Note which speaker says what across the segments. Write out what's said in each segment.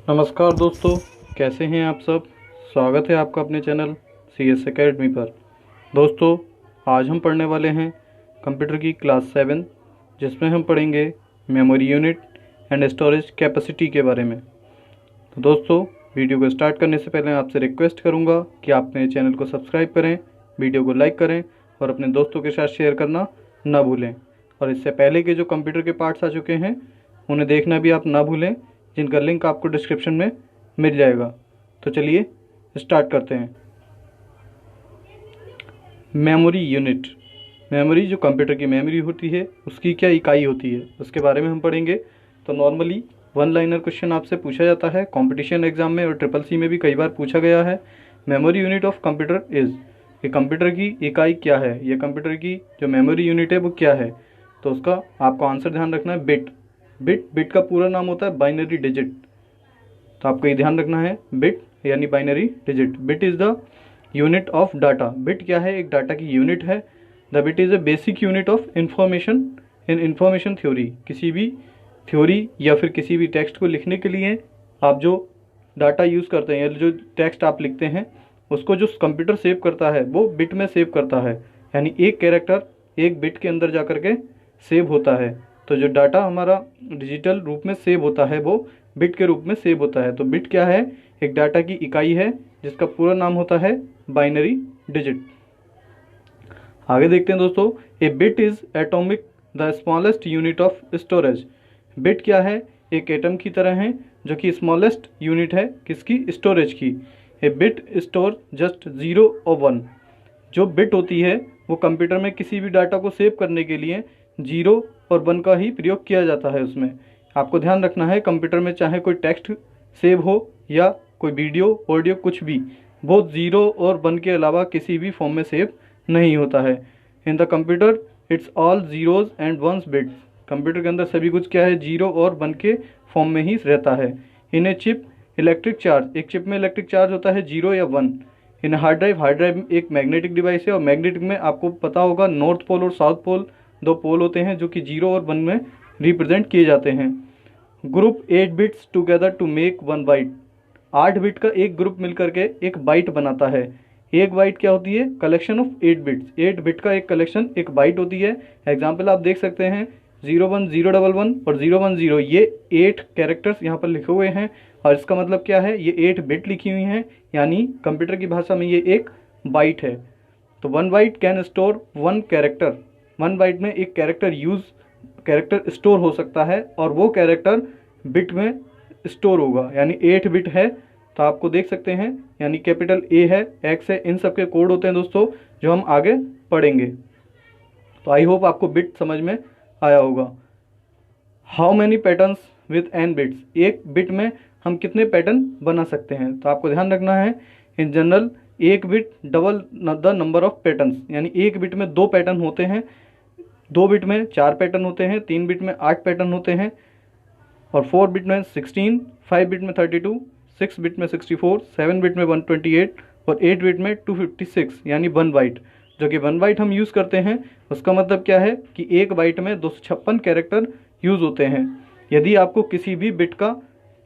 Speaker 1: नमस्कार दोस्तों, कैसे हैं आप सब। स्वागत है आपका अपने चैनल CS एकेडमी पर। दोस्तों, आज हम पढ़ने वाले हैं कंप्यूटर की क्लास 7, जिसमें हम पढ़ेंगे memory unit and storage capacity के बारे में। तो दोस्तों, वीडियो को स्टार्ट करने से पहले आपसे रिक्वेस्ट करूंगा कि आप मेरे चैनल को सब्सक्राइब करें, वीडियो को लाइक करें और अपने दोस्तों के साथ शेयर करना ना भूलें। और इससे पहले के जो कंप्यूटर के पार्ट्स आ चुके हैं उन्हें देखना भी आप ना भूलें, जिनका लिंक आपको डिस्क्रिप्शन में मिल जाएगा। तो चलिए स्टार्ट करते हैं। मेमोरी यूनिट, मेमोरी जो कंप्यूटर की मेमोरी होती है उसकी क्या इकाई होती है उसके बारे में हम पढ़ेंगे। तो नॉर्मली वन लाइनर क्वेश्चन आपसे पूछा जाता है कंपटीशन एग्जाम में और SSC में भी कई बार पूछा गया है। Memory unit of computer is, ये कंप्यूटर की इकाई क्या है, ये कंप्यूटर की जो मेमोरी यूनिट है वो क्या है। तो उसका आपको आंसर ध्यान रखना है बिट। बिट का पूरा नाम होता है बाइनरी डिजिट। तो आपको ये ध्यान रखना है, बिट यानी binary digit. Bit is the unit of data. Bit क्या है, एक डाटा की यूनिट है। The bit is a basic unit of information in information theory. किसी भी थ्योरी या फिर किसी भी टेक्स्ट को लिखने के लिए आप जो डाटा यूज़ करते हैं या जो टेक्स्ट आप लिखते हैं उसको जो कंप्यूटर सेव करता है वो बिट में सेव करता है। यानी एक कैरेक्टर एक बिट के अंदर जा कर के सेव होता है। तो जो डाटा हमारा डिजिटल रूप में सेव होता है वो बिट के रूप में सेव होता है। तो बिट क्या है, एक डाटा की इकाई है जिसका पूरा नाम होता है बाइनरी डिजिट। आगे देखते हैं दोस्तों, ए bit is atomic the smallest unit of storage. Bit क्या है, एक एटम की तरह है जो कि स्मॉलेस्ट यूनिट है किसकी, स्टोरेज की। ए बिट स्टोर जस्ट 0 और 1। जो बिट होती है वो कंप्यूटर में किसी भी डाटा को सेव करने के लिए 0 और 1 का ही प्रयोग किया जाता है उसमें। आपको ध्यान रखना है, कंप्यूटर में चाहे कोई टेक्स्ट सेव हो या कोई वीडियो ऑडियो कुछ भी, वो 0 और 1 के अलावा किसी भी फॉर्म में सेव नहीं होता है। In the computer it's all zeros and ones bits. Computer के अंदर सभी कुछ क्या है, 0 और 1 के फॉर्म में ही रहता है। इन ए चिप इलेक्ट्रिक चार्ज, एक चिप में इलेक्ट्रिक चार्ज होता है 0 या 1। इन हार्ड ड्राइव एक मैग्नेटिक डिवाइस है और मैग्नेटिक में आपको पता होगा नॉर्थ पोल और साउथ पोल, दो पोल होते हैं जो कि 0 और 1 में रिप्रेजेंट किए जाते हैं। Group 8 bits together to make 1 byte. 8 bit का एक ग्रुप मिलकर के एक बाइट बनाता है। एक बाइट क्या होती है, कलेक्शन ऑफ 8 बिट्स। 8 बिट का एक कलेक्शन एक बाइट होती है। एग्जाम्पल आप देख सकते हैं 01011 और 010, ये 8 कैरेक्टर्स यहाँ पर लिखे हुए हैं और इसका मतलब क्या है, ये 8 बिट लिखी हुई हैं, यानी कंप्यूटर की भाषा में ये एक बाइट है। तो 1 byte can store 1 character. 1 byte में एक कैरेक्टर स्टोर हो सकता है और वो कैरेक्टर बिट में स्टोर होगा, यानी 8 बिट है। तो आपको देख सकते हैं, यानी कैपिटल A है, X है, इन सब के कोड होते हैं दोस्तों जो हम आगे पढ़ेंगे। तो आई होप आपको बिट समझ में आया होगा। How many patterns with n bits, एक बिट में हम कितने पैटर्न बना सकते हैं। तो आपको ध्यान रखना है, इन जनरल एक bit double the number of patterns, यानी एक बिट में 2 पैटर्न होते हैं, 2 बिट में 4 पैटर्न होते हैं, 3 बिट में 8 पैटर्न होते हैं और 4 बिट में 16, 5 बिट में 32, 6 बिट में 64, 7 बिट में 128 और 8 बिट में 256, यानी 1 बाइट। जो कि 1 बाइट हम यूज़ करते हैं उसका मतलब क्या है कि एक बाइट में 256 कैरेक्टर यूज़ होते हैं। यदि आपको किसी भी बिट का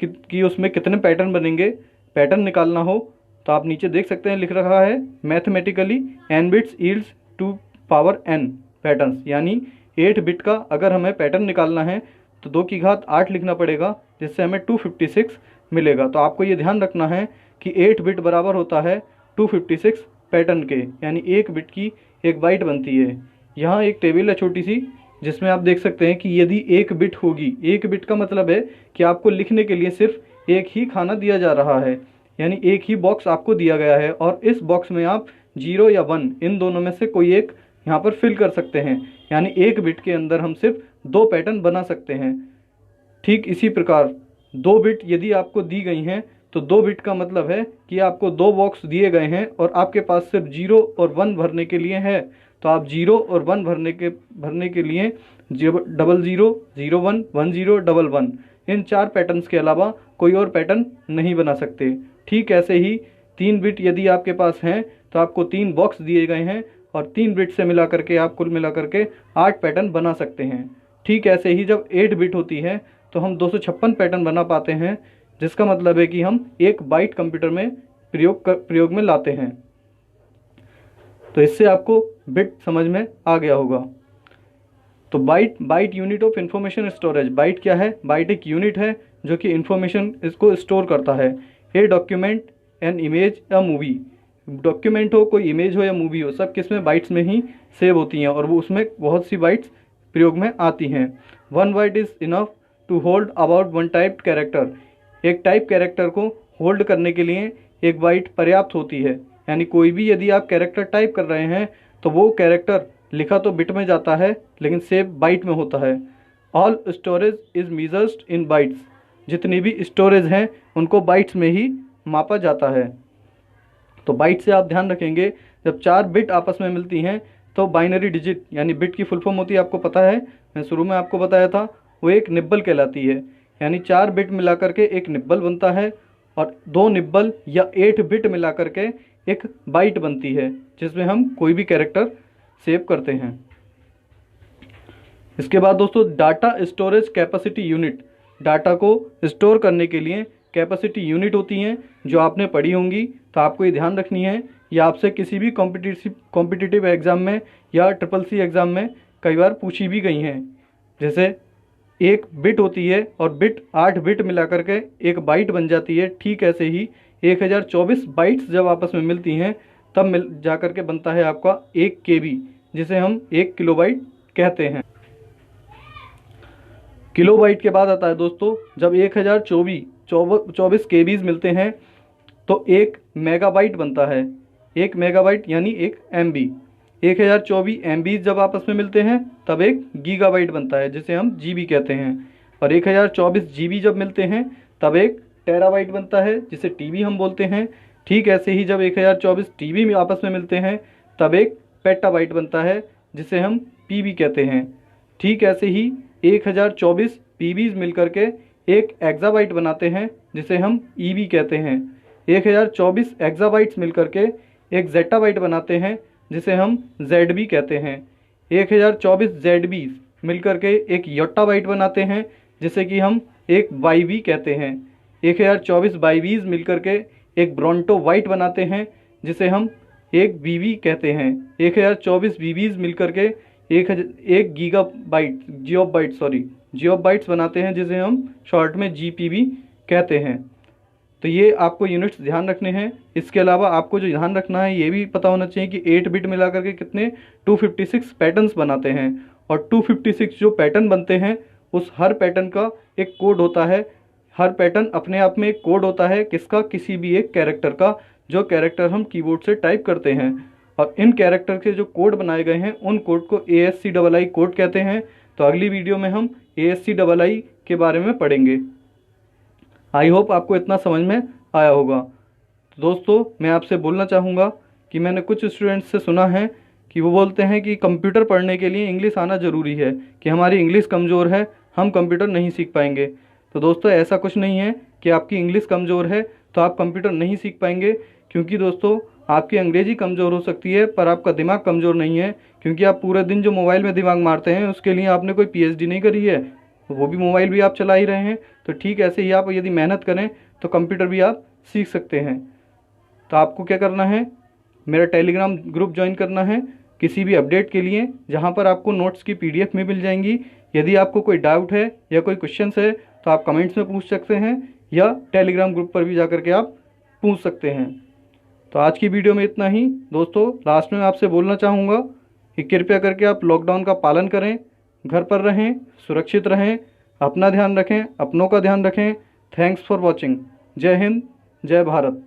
Speaker 1: कि उसमें कितने पैटर्न बनेंगे, पैटर्न निकालना हो, तो आप नीचे देख सकते हैं लिख रखा है mathematically n bits yields two power n patterns. यानी 8 बिट का अगर हमें पैटर्न निकालना है तो 2 की घात 8 लिखना पड़ेगा, जिससे हमें 256 मिलेगा। तो आपको ये ध्यान रखना है कि 8 बिट बराबर होता है 256 पैटर्न के, यानी एक बिट की एक बाइट बनती है। यहाँ एक टेबल है छोटी सी, जिसमें आप देख सकते हैं कि यदि एक बिट होगी, एक बिट का मतलब है कि आपको लिखने के लिए सिर्फ एक ही खाना दिया जा रहा है, यानी एक ही बॉक्स आपको दिया गया है और इस बॉक्स में आप 0 या 1 इन दोनों में से कोई एक यहाँ पर फिल कर सकते हैं। यानी एक बिट के अंदर हम सिर्फ 2 पैटर्न बना सकते हैं। ठीक इसी प्रकार 2 बिट यदि आपको दी गई हैं तो 2 बिट का मतलब है कि आपको 2 बॉक्स दिए गए हैं और आपके पास सिर्फ 0 और 1 भरने के लिए है। तो आप 0 और 1 भरने के लिए 000, 01, 10, 11 इन 4 पैटर्न्स के अलावा कोई और पैटर्न नहीं बना सकते। ठीक ऐसे ही 3 बिट यदि आपके पास हैं तो आपको 3 बॉक्स दिए गए हैं और 3 बिट से मिला करके आप कुल मिला करके 8 पैटर्न बना सकते हैं। ठीक ऐसे ही जब 8 बिट होती है तो हम 256 पैटर्न बना पाते हैं, जिसका मतलब है कि हम 1 बाइट कंप्यूटर में प्रयोग में लाते हैं। तो इससे आपको बिट समझ में आ गया होगा। तो byte unit of information storage. Byte क्या है? बाइट एक यूनिट है जो कि इंफॉर्मेशन इसको स्टोर करता है। ए डॉक्यूमेंट, एन इमेज या मूवी। डॉक्यूमेंट हो, कोई इमेज हो या मूवी हो, सब किस में? बाइट्स में ही सेव होती हैं और वो उसमें बहुत सी बाइट्स प्रयोग में आती हैं। 1 byte is enough to hold about 1 type character. एक टाइप कैरेक्टर को होल्ड करने के लिए 1 बाइट पर्याप्त होती है। यानी कोई भी यदि आप कैरेक्टर टाइप कर रहे हैं तो वो कैरेक्टर लिखा तो बिट में जाता है लेकिन सेव बाइट में होता है। All storage is measured in bytes. जितनी भी स्टोरेज हैं उनको बाइट्स में ही मापा जाता है। तो बाइट से आप ध्यान रखेंगे, जब 4 बिट आपस में मिलती हैं तो बाइनरी डिजिट, यानी बिट की फुल फॉर्म होती है, आपको पता है, मैं शुरू में आपको बताया था, वो एक निब्बल कहलाती है। यानी 4 बिट मिला करके एक निब्बल बनता है और 2 निब्बल या 8 बिट मिला करके एक बाइट बनती है जिसमें हम कोई भी कैरेक्टर सेव करते हैं। इसके बाद दोस्तों data storage capacity unit. Data को स्टोर करने के लिए कैपेसिटी यूनिट होती हैं जो आपने पढ़ी होंगी, तो आपको ये ध्यान रखनी है। या आपसे किसी भी कॉम्पिटिटिव एग्ज़ाम में या CCC एग्ज़ाम में कई बार पूछी भी गई हैं। जैसे 1 बिट होती है और बिट 8 बिट मिला करके एक बाइट बन जाती है, ठीक ऐसे ही 1024 बाइट्स जब आपस में मिलती हैं तब मिल जा करके बनता है आपका 1 KB, जिसे हम 1 किलोबाइट कहते हैं। किलोबाइट के बाद आता है दोस्तों जब 1024 KBs मिलते हैं तो 1 मेगाबाइट बनता है। 1 मेगाबाइट यानी 1 MB। 1024 MBs जब आपस में मिलते हैं तब 1 गीगाबाइट बनता है जिसे हम GB कहते हैं। और 1024 GB जब मिलते हैं तब 1 टेराबाइट बनता है जिसे TB हम बोलते हैं। ठीक ऐसे ही जब 1024 TB में आपस में मिलते हैं तब 1 पेटाबाइट बनता है जिसे हम PB कहते हैं। ठीक ऐसे ही 1024 PBs मिलकर के 1 एक्साबाइट बनाते हैं जिसे हम EB कहते हैं। 1024 एक्साबाइट्स मिलकर के 1 जेटाबाइट बनाते हैं जिसे हम ZB कहते हैं। 1024 ZBs मिलकर के 1 योटाबाइट बनाते हैं जिसे कि हम 1 YB कहते हैं। 1024 YBs मिलकर के 1 ब्रोंटो वाइट बनाते हैं जिसे हम 1 BB कहते हैं। 1024 BBs मिलकर के 1 जियोबाइट्स बनाते हैं जिसे हम शॉर्ट में GPB कहते हैं। तो ये आपको यूनिट्स ध्यान रखने हैं। इसके अलावा आपको जो ध्यान रखना है ये भी पता होना चाहिए कि 8 बिट मिला करके कितने 256 पैटर्न्स बनाते हैं और 256 जो पैटर्न बनते हैं उस हर पैटर्न का एक कोड होता है। हर पैटर्न अपने आप में एक कोड होता है किसका? किसी भी एक कैरेक्टर का, जो कैरेक्टर हम कीबोर्ड से टाइप करते हैं। और इन कैरेक्टर के जो कोड बनाए गए हैं उन कोड को ASCII कोड कहते हैं। तो अगली वीडियो में हम ASCII के बारे में पढ़ेंगे। आई होप आपको इतना समझ में आया होगा। तो दोस्तों मैं आपसे बोलना चाहूँगा कि मैंने कुछ स्टूडेंट्स से सुना है कि वो बोलते हैं कि कंप्यूटर पढ़ने के लिए इंग्लिश आना ज़रूरी है, कि हमारी इंग्लिश कमज़ोर है, हम कंप्यूटर नहीं सीख पाएंगे। तो दोस्तों ऐसा कुछ नहीं है कि आपकी इंग्लिश कमज़ोर है तो आप कंप्यूटर नहीं सीख पाएंगे, क्योंकि दोस्तों आपकी अंग्रेज़ी कमज़ोर हो सकती है पर आपका दिमाग कमज़ोर नहीं है। क्योंकि आप पूरे दिन जो मोबाइल में दिमाग मारते हैं उसके लिए आपने कोई PhD नहीं करी है, वो भी मोबाइल भी आप चला ही रहे हैं। तो ठीक ऐसे ही आप यदि मेहनत करें तो कंप्यूटर भी आप सीख सकते हैं। तो आपको क्या करना है, मेरा टेलीग्राम ग्रुप ज्वाइन करना है किसी भी अपडेट के लिए, जहां पर आपको नोट्स की PDF में मिल जाएंगी। यदि आपको कोई डाउट है या कोई क्वेश्चंस है तो आप कमेंट्स में पूछ सकते हैं या टेलीग्राम ग्रुप पर भी जा कर के आप पूछ सकते हैं। तो आज की वीडियो में इतना ही दोस्तों। लास्ट में आपसे बोलना चाहूँगा कि कृपया करके आप लॉकडाउन का पालन करें, घर पर रहें, सुरक्षित रहें, अपना ध्यान रखें, अपनों का ध्यान रखें। Thanks for watching. जय हिंद, जय भारत।